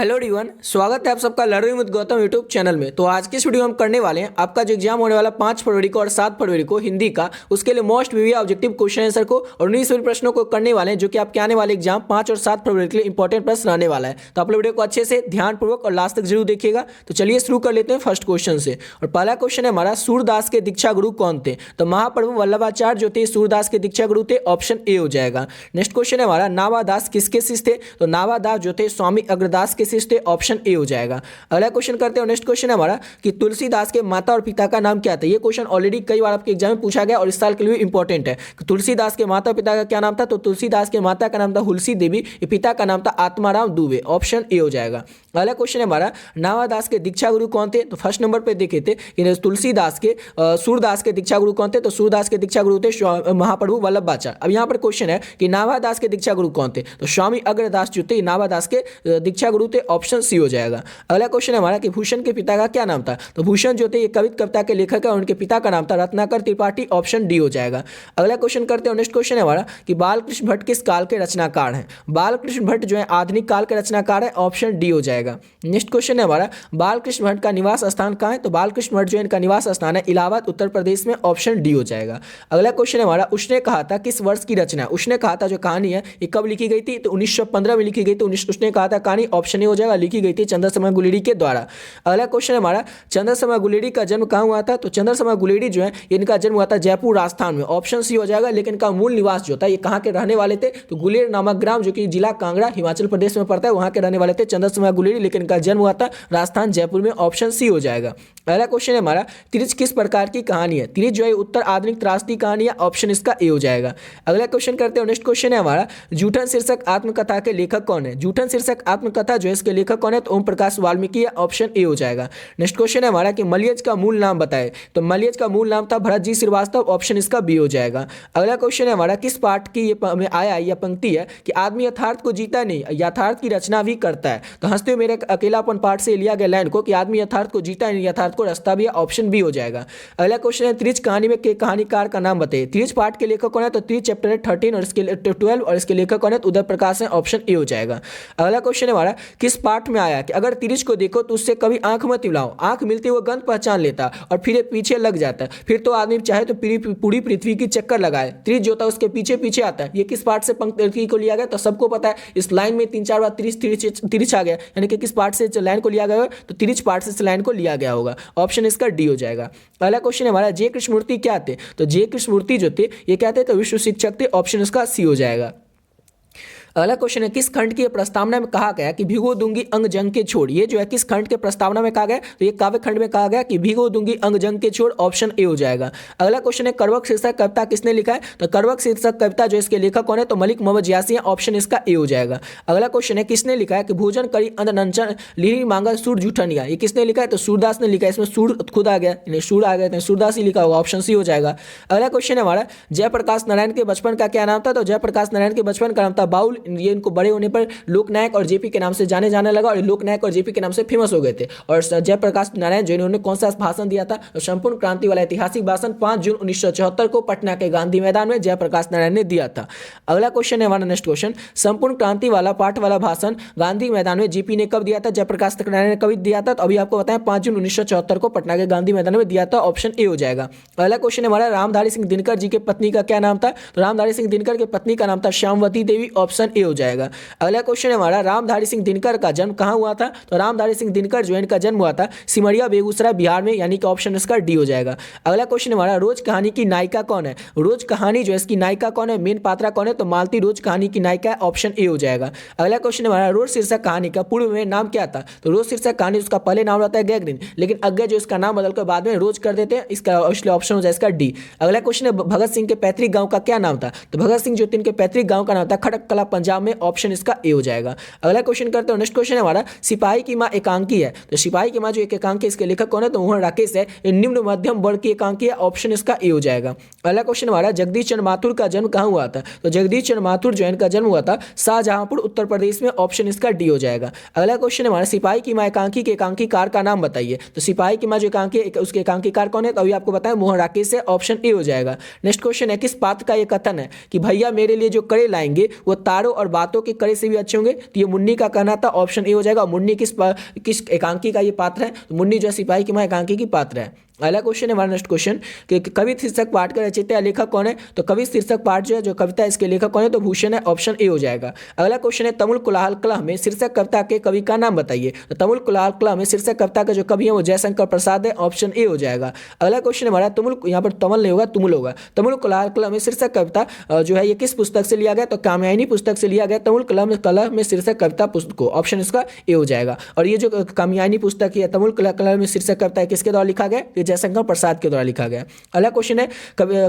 Hello everyone, स्वागत है आप सबका learning with Gautam YouTube channel में। तो आज की इस वीडियो में हम करने वाले हैं आपका जो एग्जाम होने वाला 5 फरवरी को और 7 फरवरी को हिंदी का, उसके लिए मोस्ट वीवी ऑब्जेक्टिव क्वेश्चन आंसर को और 19 प्रश्नों को करने वाले हैं, जो कि आपके आने वाले एग्जाम 5 और 7 फरवरी के लिए इंपॉर्टेंट प्रश्न रहने वाला है। तो आप लोग वीडियो को अच्छे से ध्यानपूर्वक और लास्ट तक जरूर देखिएगा। तो चलिए शुरू कर लेते हैं फर्स्ट क्वेश्चन से। और पहला क्वेश्चन है हमारा, सूरदास के दीक्षा गुरु कौन थे? तो महाप्रभु वल्लभाचार्य जो थे सूरदास के दीक्षा गुरु थे, ऑप्शन ए हो जाएगा। नेक्स्ट क्वेश्चन है हमारा, नावादास किसके शिष्य थे? तो नावादास जो थे स्वामी अग्रदास के शिष्य थे, ऑप्शन ए हो जाएगा। अगला क्वेश्चन करते हैं। नेक्स्ट क्वेश्चन है हमारा कि तुलसीदास के माता और पिता का नाम क्या था? ये क्वेश्चन ऑलरेडी कई बार आपके एग्जाम में पूछा गया और इस साल के लिए इंपॉर्टेंट है कि तुलसीदास के माता पिता का क्या नाम था? तो तुलसीदास के माता का नाम था हुलसी देवी, पिता का नाम था आत्माराम दुबे, ऑप्शन ए हो जाएगा। अगला क्वेश्चन है हमारा, नावादास के दीक्षा गुरु कौन थे? तो फर्स्ट नंबर पे देखे थे कि तुलसीदास के सूरदास के दीक्षा गुरु कौन थे? तो सूरदास के दीक्षा गुरु थे महाप्रभु वल्लभाचार्य। अब यहाँ पर क्वेश्चन है कि नावादास के दीक्षा गुरु कौन थे? तो स्वामी अग्रदास जो थे नावादास के दीक्षा गुरु थे, ऑप्शन सी हो जाएगा। अगला क्वेश्चन है हमारा कि भूषण के पिता का क्या नाम था? तो भूषण जो थे ये कविता के लेखक है और उनके पिता का नाम था रत्नाकर त्रिपाठी, ऑप्शन डी हो जाएगा। अगला क्वेश्चन करते हैं। नेक्स्ट क्वेश्चन है हमारा कि बालकृष्ण भट्ट किस काल के रचनाकार हैं? बालकृष्ण भट्ट जो है आधुनिक काल के रचनाकार है, ऑप्शन डी हो जाएगा। नेक्स्ट क्वेश्चन है हमारा, बालकृष्ण भट्ट का निवास स्थान कहाँ है? तो बालकृष्ण भट्ट जो है इनका निवास स्थान है इलाहाबाद उत्तर प्रदेश में, ऑप्शन डी हो जाएगा। अगला क्वेश्चन है हमारा, उसने कहा था किस वर्ष की रचना है? उसने कहा था जो कहानी है ये कब लिखी गई थी? तो 1915 में लिखी गई थी। उसने कहा था कहानी, ऑप्शन ए हो जाएगा, लिखी गई थी चंद्रशर्मा गुलेरी के द्वारा। अगला क्वेश्चन है हमारा, चंद्रशर्मा गुलेरी का जन्म कहाँ हुआ था? तो चंद्रशर्मा गुलेरी जो है इनका जन्म हुआ था जयपुर राजस्थान में, ऑप्शन सी हो जाएगा। लेकिन इनका मूल निवास जो था ये कहाँ के रहने वाले थे? तो गुलेर नामक ग्राम जो कि जिला कांगड़ा हिमाचल प्रदेश में पड़ता है, वहाँ के रहने वाले थे चंद्रशर्मा गुलेरी, लेकिन इनका जन्म हुआ था राजस्थान जयपुर में, ऑप्शन सी हो जाएगा। अगला क्वेश्चन है हमारा, त्रिज किस प्रकार की कहानी है? त्रिज जो है उत्तर आधुनिक त्रासदी कहानी है, ऑप्शन इसका ए हो जाएगा। अगला क्वेश्चन करते हैं। नेक्स्ट क्वेश्चन है हमारा, जूठन शीर्षक आत्मकथा के लेखक कौन है? जूठन शीर्षक आत्मकथा जो है इसके लेखक कौन है? तो ओम प्रकाश वाल्मीकि, ऑप्शन ए हो जाएगा। नेक्स्ट क्वेश्चन है हमारा कि मलयज का मूल नाम बताए? तो मलयज का मूल नाम था भरत जी श्रीवास्तव, ऑप्शन इसका बी हो जाएगा। अगला क्वेश्चन है हमारा, किस पाठ की ये आया यह पंक्ति है कि आदमी यथार्थ को जीता नहीं यथार्थ की रचना भी करता है? तो हंसते हुए मेरे अकेलापन पाठ से लिया गया लाइन को कि आदमी यथार्थ को जीता नहीं यथार्थ को रास्ता भी, ऑप्शन बी हो जाएगा। अगला क्वेश्चन है, त्रिज कहानी में के कहानीकार का नाम बताइए? त्रिज पाठ के लेखक कौन है? तो त्रिज चैप्टर 13 और इसके 12 और इसके लेखक कौन है? तो उदय प्रकाश है, ऑप्शन ए हो जाएगा। अगला क्वेश्चन है हमारा, किस पाठ में आया कि अगर त्रिज को देखो तो उससे कभी आंख मत मिलाओ, आंख मिलते हुए गंध पहचान लेता और फिर ये पीछे लग जाता है, फिर तो आदमी चाहे तो पूरी पृथ्वी की चक्कर लगाए, त्रिज जो होता है उसके पीछे पीछे आता है। ये किस पाठ से पंक्ति को लिया गया? तो सबको पता है इस लाइन में 3-4 बार त्रिज आ गया, यानी कि किस पाठ से लाइन को लिया गया? तो त्रिज पाठ से लाइन को लिया गया होगा, ऑप्शन इसका डी हो जाएगा। अगला क्वेश्चन है हमारा, जे कृष्णमूर्ति क्या थे? तो जे कृष्णमूर्ति जो थे ये क्या थे? तो विश्व शिक्षक थे, ऑप्शन इसका सी हो जाएगा। अगला क्वेश्चन है, किस खंड की प्रस्तावना में कहा गया कि भिगो दूंगी अंग जंग के छोड़? ये जो है किस खंड के प्रस्तावना में कहा गया? तो ये काव्य खंड में कहा गया कि भिगो दूंगी अंग जंग के छोड़, ऑप्शन ए हो जाएगा। अगला क्वेश्चन है, करवक शीर्षक कविता किसने लिखा है? तो करवक शीर्षक कविता जो इसके लेखक कौन है? तो मलिक मोहम्मद यासी है, ऑप्शन इसका ए हो जाएगा। अगला क्वेश्चन है, किसने लिखा है कि भोजन करी अंध नंचन लिही मांगा सूर जूठनिया? ये किसने लिखा है? तो सूरदास ने लिखा है। इसमें सूर खुद आ गया, सूर आ गया, सूरदास ही लिखा होगा, ऑप्शन सी हो जाएगा। अगला क्वेश्चन है हमारा, जयप्रकाश नारायण के बचपन का क्या नाम था? तो जयप्रकाश नारायण के बचपन का नाम था बाउल। ये इनको बड़े पर लोकनायक और जेपी के नाम से जाने जाने लगा और लोकनायक और जेपी के नाम से फेमस हो गए थे। और जयप्रकाश नारायण जो इन्होंने कौन सा भाषण दिया था? तो संपूर्ण क्रांति वाला ऐतिहासिक भाषण 5 जून 1974 को पटना के गांधी मैदान में जयप्रकाश नारायण ने दिया था। अगला क्वेश्चन है हमारा, नेक्स्ट क्वेश्चन, संपूर्ण क्रांति वाला पाठ वाला भाषण गांधी मैदान में जेपी ने कब दिया था? जयप्रकाश नारायण ने कब दिया था? तो अभी आपको बताएं 5 जून 1974 को पटना के गांधी मैदान में दिया था, ऑप्शन ए हो जाएगा। अगला क्वेश्चन है हमारा, रामधारी सिंह दिनकर जी के पत्नी का क्या नाम था? तो रामधारी सिंह दिनकर के पत्नी का नाम था श्यामवती देवी, ऑप्शन ए हो जाएगा। अगला क्वेश्चन है हमारा, रामधारी सिंह दिनकर का जन्म कहां हुआ था? तो रामधारी सिंह दिनकर जो है इनका जन्म हुआ था सिमरिया बेगूसराय बिहार में, यानी कि ऑप्शन इसका डी हो जाएगा। अगला क्वेश्चन हमारा, रोज कहानी की नायिका कौन है? रोज कहानी जो है इसकी नायिका कौन है, मेन पात्रा कौन है? तो मालती रोज कहानी की नायिका है, ऑप्शन ए हो जाएगा। अगला क्वेश्चन हमारा, रोज शीर्षक कहानी का पूर्व में नाम क्या था? तो रोज शीर्षक कहानी उसका पहले नाम रहता है गैगरिन, लेकिन अज्ञा जो इसका नाम बदलकर बाद में रोज कर देते हैं, इसका इसलिए ऑप्शन हो जाए इसका डी। अगला क्वेश्चन है, भगत सिंह के पैतृक गांव का क्या नाम था? तो भगत सिंह जो इनके पैतृक गांव का नाम था खड़क कला पंजाब में, ऑप्शन इसका ए हो जाएगा। अगला क्वेश्चन करते हैं। नेक्स्ट क्वेश्चन है हमारा, सिपाही की मां एकांकी है? तो सिपाही की मां जो एक एकांकी, इसके लेखक कौन है? तो मोहन राकेश है, निम्न मध्यम वर्ग की एकांकी है, ऑप्शन इसका ए हो जाएगा। अगला क्वेश्चन हमारा, जगदीश चंद्र माथुर का जन्म कहां हुआ था? तो जगदीश चंद्र माथुर जो है इनका जन्म हुआ था शाहजहांपुर उत्तर प्रदेश में, ऑप्शन इसका डी हो जाएगा। अगला क्वेश्चन हमारा, सिपाही की मां एकांकी के एकांकीकार का नाम बताइए? तो सिपाही की मां जो एकांकी उसके एकांकीकार कौन है? तो अभी आपको बताया मोहन राकेश है, ऑप्शन ए हो जाएगा। नेक्स्ट क्वेश्चन है, किस पात्र का यह कथन है कि भैया मेरे लिए जो करे लाएंगे वो तारों बालों और बातों के कड़े से भी अच्छे होंगे। तो ये मुन्नी का कहना था, ऑप्शन ए हो जाएगा। मुन्नी किस एकांकी का ये पात्र है? तो मुन्नी जो है सिपाही की मां एकांकी की पात्र है। अगला क्वेश्चन है हमारा नेक्स्ट क्वेश्चन कि कवि शीर्षक पाठ का रचयिता या लेखक कौन है? तो कवि शीर्षक पाठ जो है, जो कविता इसके लेखक कौन है? तो भूषण है, ऑप्शन ए हो जाएगा। अगला क्वेश्चन है तमुल कोलाहल कलह में शीर्षक कविता के कवि का नाम बताइए। तो तमुल कोलाहल कलह में शीर्षक कविता का जो कवि है वो जयशंकर प्रसाद है, ऑप्शन ए हो जाएगा। अगला क्वेश्चन है हमारा तुमुल, यहाँ पर तमल नहीं होगा तुमुल होगा। तमुल कोलाहल कलह में शीर्षक कविता जो है ये किस पुस्तक से लिया गया? तो कामयानी पुस्तक से लिया गया तमुल कलह में शीर्षक कविता पुस्तक को, ऑप्शन इसका ए हो जाएगा। और ये जो कामयानी पुस्तक है तमुल कलह में शीर्षक कविता किसके द्वारा लिखा गया? ये जयशंकर प्रसाद के द्वारा लिखा गया। अगला क्वेश्चन है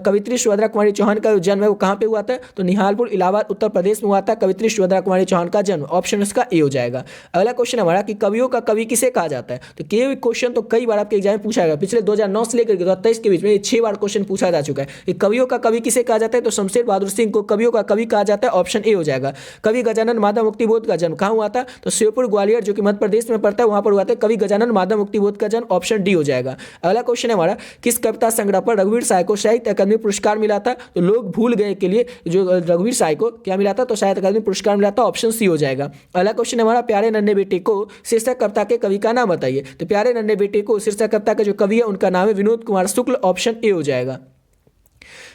कवित्री सुभद्रा कुमारी चौहान का जन्म है वो कहां पे हुआ था? तो निहालपुर इलाहाबाद उत्तर प्रदेश में हुआ था कवित्री सुभद्रा कुमारी चौहान का जन्म, ऑप्शन इसका ए हो जाएगा। अगला क्वेश्चन हमारा कि कवियों का कवि किसे कहा जाता है? तो ये क्वेश्चन तो कई बार आपके एग्जाम में पूछा गया, पिछले 2009 से लेकर 2023 के बीच में 6 बार क्वेश्चन पूछा जा चुका है कि कवियों का कवि किसे कहा जाता है? तो शमशेर बहादुर सिंह को कवियों का कवि कहा जाता है, ऑप्शन ए हो जाएगा। कवि गजानन माधव मुक्तिबोध का जन्म कहां हुआ था? तो श्योपुर ग्वालियर जो कि मध्य प्रदेश में पड़ता है वहां पर हुआ था कवि गजानन माधव मुक्तिबोध का जन्म, ऑप्शन डी हो जाएगा। अगला क्वेश्चन है हमारा किस कविता संग्रह पर रघुवीर साय को साहित्य अकादमी पुरस्कार मिला था? तो लोग भूल गए के लिए जो रघुवीर साय को क्या मिला था? तो साहित्य अकादमी पुरस्कार मिला था, ऑप्शन सी हो जाएगा। अगला क्वेश्चन हमारा प्यारे नन्हे बेटे को शीर्षक कविता के कवि का नाम बताइए। तो प्यारे नन्हे बेटे को शीर्षक कविता का जो कवि है उनका नाम है विनोद कुमार शुक्ल, ऑप्शन ए हो जाएगा।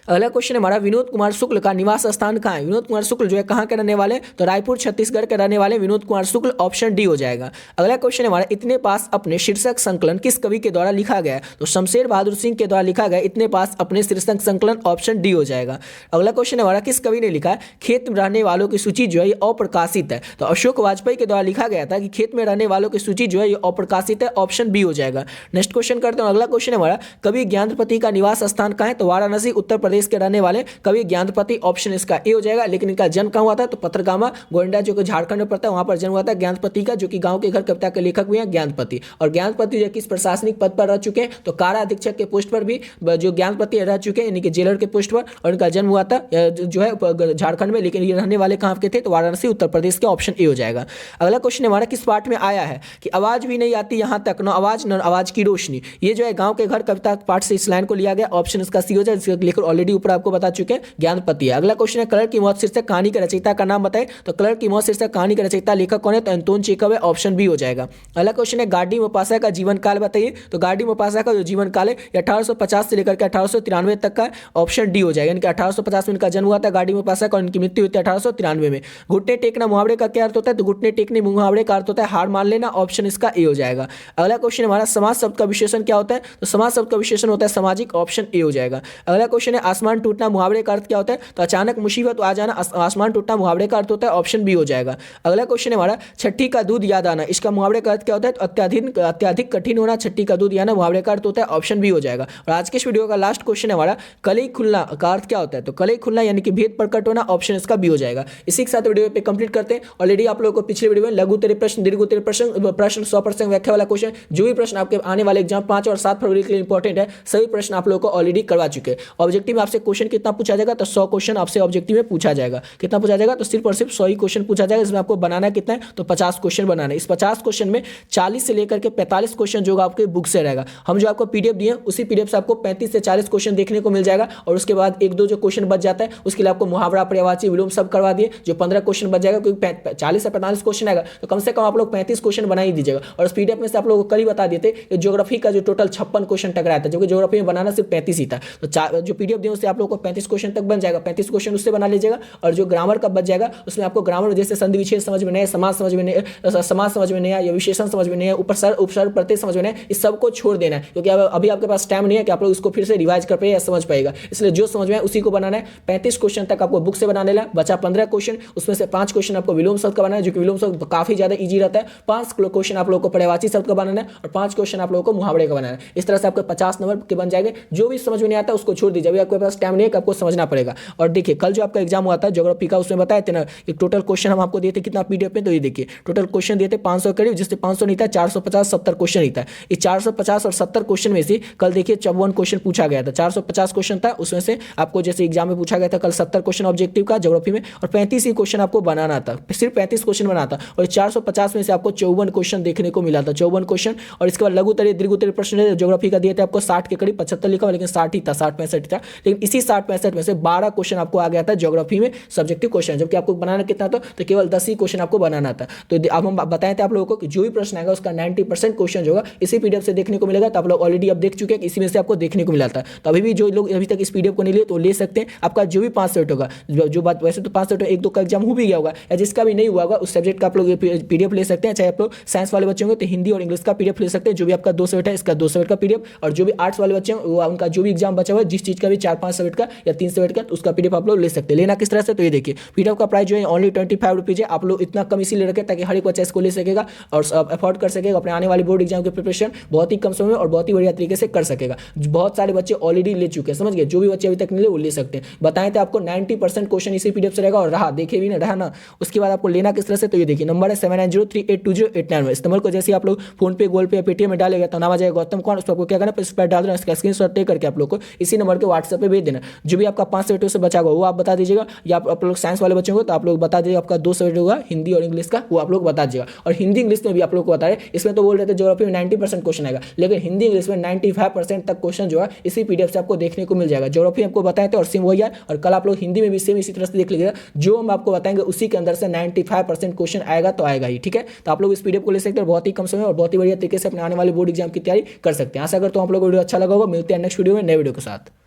अगला क्वेश्चन हमारा विनोद कुमार शुक्ल का निवास स्थान कहाँ है? विनोद कुमार शुक्ल जो है कहाँ के रहने वाले? तो रायपुर छत्तीसगढ़ के रहने वाले विनोद कुमार शुक्ल, ऑप्शन डी हो जाएगा। अगला क्वेश्चन हमारा इतने पास अपने शीर्षक संकलन किस कवि के द्वारा लिखा गया? तो शमशेर बहादुर सिंह के द्वारा लिखा गया इतने पास अपने शीर्षक संकलन, ऑप्शन डी हो जाएगा। अगला क्वेश्चन हमारा किस कवि ने लिखा है खेत में रहने वालों की सूची जो है ये अप्रकाशित है? तो अशोक वाजपेयी के द्वारा लिखा गया था कि खेत में रहने वालों की सूची जो है ये अप्रकाशित है, ऑप्शन बी हो जाएगा। नेक्स्ट क्वेश्चन करते हैं। अगला क्वेश्चन हमारा कवि ज्ञानपति का निवास स्थान कहाँ है? तो वाराणसी उत्तर प्रदेश के रहने वाले कवि ज्ञानपति, ऑप्शन इसका ए हो जाएगा। लेकिन इनका जन्म कहाँ हुआ था? तो पथरगामा गोंडा जो कि झारखंड में पड़ता है वहां पर जन्म हुआ था ज्ञानपति का, जो कि गांव के घर कविता के लेखक भी हैं ज्ञानपति। और ज्ञानपति जो किस प्रशासनिक पद पर रह चुके हैं? तो कारा अधीक्षक के पोस्ट पर भी जो ज्ञानपति रह चुके हैं, यानी कि जेलर के पोस्ट पर। और इनका जन्म हुआ था जो है झारखंड में, लेकिन ये रहने वाले कहाँ के थे? तो वाराणसी उत्तर प्रदेश के, ऑप्शन ए हो जाएगा। अगला क्वेश्चन हमारा किस पाठ में आया है कि आवाज भी नहीं आती यहाँ तक, न आवाज न आवाज की रोशनी? ये जो है गाँव के घर कविता पाठ से इस लाइन को लिया गया, ऑप्शन इसका सी हो जाएगा। लेकर ऑलरेडी ऊपर आपको बता चुके हैं ज्ञानपति। अगला क्वेश्चन है कलर की मौत शीर्षक कहानी के रचयिता का नाम बताएं। तो कलर की मौत शीर्षक कहानी के रचयिता लेखक कौन है? तो एंटोन चेखव है, ऑप्शन बी हो जाएगा। अगला क्वेश्चन है गार्डी मोपासा का जीवन काल बताइए। तो गार्डी मोपासा का जो जीवन काल है 1850 से लेकर के 1893 तक का, ऑप्शन डी हो जाएगा। यानी कि 1850 में इनका जन्म हुआ था गार्डी मोपासा का और इनकी मृत्यु हुई थी 1893 में। घुटने टेकना मुहावरे का क्या अर्थ होता है? तो घुटने टेकने मुहावरे का अर्थ होता है हार मान लेना, ऑप्शन इसका ए हो जाएगा। अगला क्वेश्चन हमारा समाज शब्द का विशेषण क्या होता है? तो समाज शब्द का विशेषण होता है सामाजिक, ऑप्शन ए हो जाएगा। अगला क्वेश्चन है आसमान टूटना मुहावरे का अर्थ क्या होता है? तो अचानक मुसीबत आ जाना, आसमान टूटना मुहावरे का अर्थ होता है, ऑप्शन बी हो जाएगा। अगला क्वेश्चन है हमारा छठी का दूध याद आना, इसका मुहावरे का अर्थ क्या होता है? तो अत्यधिक कठिन होना, छठी का दूध याद आना मुहावरे का अर्थ होता है, ऑप्शन बी हो जाएगा। और आज के इस वीडियो का लास्ट क्वेश्चन है हमारा कलई खुलना का अर्थ क्या होता है? तो कलई खुलना यानी कि भेद प्रकट होना, ऑप्शन इसका बी हो जाएगा। इसी के साथ वीडियो पे कंप्लीट करते हैं। ऑलरेडी आप लोगों को पिछले वीडियो में लघु उत्तरीय प्रश्न, दीर्घ उत्तरीय प्रश्न 100% व्याख्या वाला क्वेश्चन, जो भी प्रश्न आपके आने वाले एग्जाम 5 और 7 फरवरी के लिए इंपॉर्टेंट है, सभी प्रश्न आप लोगों को ऑलरेडी करवा चुके हैं। ऑब्जेक्टिव में आपसे क्वेश्चन कितना पूछा जाएगा? तो 100 क्वेश्चन आपसे ऑब्जेक्टिव में पूछा जाएगा। कितना पूछा जाएगा? तो सिर्फ और सिर्फ 100 ही क्वेश्चन पूछा जाएगा। इसमें आपको बनाना कितना है? तो 50 क्वेश्चन बनाना है। इस 50 क्वेश्चन में 40 से लेकर के 45 क्वेश्चन जो आपके बुक से रहेगा। हम जो आपको पीडीएफ दिए उसी पीडीएफ से आपको 35 से 40 क्वेश्चन देखने को मिल जाएगा। और उसके बाद एक दो जो क्वेश्चन बच जाता है उसके लिए आपको मुहावरा, पर्यायवाची, विलोम सब करवा दिए, जो 15 क्वेश्चन बच जाएगा। क्योंकि 40 से 45 क्वेश्चन आएगा तो कम से कम आप लोग 35 क्वेश्चन बना ही दीजिएगा। और उस पीडीएफ में से आप लोगों को कल ही बता देते कि ज्योग्राफी का जो टोटल 56 क्वेश्चन टकराया था, जो कि ज्योग्राफी में बनाना सिर्फ 35 ही था। तो जो पीडीएफ दिए उससे आप लोगों को 35 क्वेश्चन तक बन जाएगा। 35 क्वेश्चन उससे बना लीजिएगा। और जो ग्रामर का बच जाएगा उसमें आपको ग्रामर जैसे संधि विच्छेद समझ में नहीं है, समाज समझ में नहीं है, समाज समझ में नहीं है, या विशेषण समझ में नहीं है, उपसर्ग प्रत्यय समझ में नहीं है, इस सबको छोड़ देना है। क्योंकि अभी आपके पास टाइम नहीं है कि आप लोग इसको फिर से रिवाइज कर पाए या समझ पाएगा। इसलिए जो समझ में है उसी को बनाना है। 35 क्वेश्चन तक आपको बुक से बनाने ला, बचा 15 क्वेश्चन, उसमें से 5 क्वेश्चन आपको विलोम शब्द का बनाना है, जो कि विलोम शब्द काफी ज्यादा ईजी रहता है। 5 क्वेश्चन आप लोगों को पर्यायवाची शब्द का बनाना है और 5 क्वेश्चन आप लोगों को मुहावरे का बनाना है। इस तरह से आपके 50 नंबर के बन जाएंगे। जो भी समझ में नहीं आता उसको छोड़ दीजिए, अभी आपके पास टाइम नहीं है कि आपको समझना पड़ेगा। और देखिए कल जो आपका एग्जाम हुआ था ज्योग्राफी का, उसमें बताए थे ना कि टोटल क्वेश्चन हम आपको दिए थे कितना पीडीएफ में। तो ये देखिए टोटल क्वेश्चन दिए थे 500 करीब, जिससे 500 नहीं था, 450 70 क्वेश्चन ही था। इस 450 और 70 क्वेश्चन में से कल देखिए 54 क्वेश्चन पूछा गया था। 450 क्वेश्चन था, उसमें से आपको जैसे एग्जाम में पूछा गया था कल 70 क्वेश्चन ऑब्जेक्टिव का ज्योग्राफी में, और 35 ही क्वेश्चन आपको बनाना था, सिर्फ 35 क्वेश्चन बनाना था। और 450 में से आपको 54 क्वेश्चन देखने को मिला था, 54 क्वेश्चन। और इसके बाद लघु उत्तरीय, दीर्घ उत्तरीय प्रश्न ज्योग्राफी का दिए थे आपको 60 के करीब, 75 लिखा हुआ लेकिन 60 ही था, 60 65 था। लेकिन इसी 60-65 में से 12 क्वेश्चन आपको आ गया था ज्योग्राफी में सब्जेक्टिव क्वेश्चन, जबकि आपको बनाना कितना था, तो केवल 10 ही क्वेश्चन आपको बनाना था। तो अब हम बताए थे आप लोगों को कि जो भी प्रश्न आएगा उसका 90% क्वेश्चन जो होगा इसी पीडीएफ से देखने को मिलेगा। तो आप लोग ऑलरेडी अब देख चुके हैं कि इसी में से आपको देखने को मिला था। तो अभी भी जो लोग अभी तक इस पीडीएफ को नहीं लिए तो ले सकते हैं। आपका जो भी 5 सेट होगा, जो बात वैसे तो 5 सेट एक दो का एग्जाम हो भी गया होगा, या जिसका भी नहीं हुआ होगा उस सब्जेक्ट का आप लोग पीडीएफ ले सकते हैं। चाहे आप लोग साइंस वाले बच्चे होंगे तो हिंदी और इंग्लिश का पीडीएफ ले सकते हैं, जो भी आपका 2 सेट है इसका 2 सेट का पीडीएफ, और जो भी आर्ट्स वाले बच्चे हैं वो उनका जो भी एग्जाम बचा हुआ है जिस चीज का भी 4-5 सेट का या 3 सेट का, तो उसका पीडीएफ आप लोग ले सकते हैं। लेना किस तरह से, तो ये देखिए पीडीएफ का प्राइस जो है ओनली 25 रुपीज है। आप लोग इतना कम इसीलिए रखें ताकि हर एक बच्चा इसको ले सकेगा और अफोर्ड कर सकेगा, अपने आने वाली बोर्ड एग्जाम की प्रिपरेशन बहुत ही कम समय में और बहुत ही बढ़िया तरीके से कर सकेगा। बहुत सारे बच्चे ऑलरेडी ले चुके हैं, समझ गए। जो भी बच्चे अभी तक नहीं ले वो ले सकते हैं। बताएं थे आपको 90% क्वेश्चन इसी पीडीएफ से रहेगा, और रहा देखे भी ना रहा ना। उसके बाद आपको लेना किस तरह से, तो ये देखिए नंबर है 7903820891। इस नंबर को जैसे आप लोग फोन पे, गूगल पे, पेटीएम में डालेगा तो नाम आ जाएगा गौतम कुमार। उस पर आपको क्या करना है, इस पर डाल देना, इसका स्क्रीनशॉट लेकर के आप लोग को इसी नंबर के व्हाट्सएप पे भेज देना। जो भी आपका 5 सेट से बचा होगा वो आप बता दीजिएगा, या आप लोग साइंस वाले बच्चे होंगे तो आप लोग बता दीजिएगा आपका 2 सेट होगा हिंदी और इंग्लिश का, वो आप लोग बता दीजिएगा। और हिंदी इंग्लिश में भी आप लोग को बता रहे, इसमें तो बोल रहे थे ज्योग्राफी में 90% क्वेश्चन आएगा, लेकिन हिंदी इंग्लिश में 95% तक क्वेश्चन जो है इसी पीडीएफ से आपको देखने को मिल जाएगा। ज्योग्राफी आपको बताए थे और सेम वही है, और कल आप लोग हिंदी में भी सेम इसी तरह से देख लीजिएगा। जो हम आपको बताएंगे उसी के अंदर से 95% क्वेश्चन आएगा तो आएगा ही, ठीक है। तो आप लोग इस पीडीएफ को ले सकते हैं, बहुत ही कम समय और बहुत ही बढ़िया तरीके से अपने आने वाले बोर्ड एग्जाम की तैयारी कर सकते हैं। आशा करता हूं आप लोगों को वीडियो अच्छा लगा होगा। मिलते हैं नेक्स्ट वीडियो में नए वीडियो के साथ।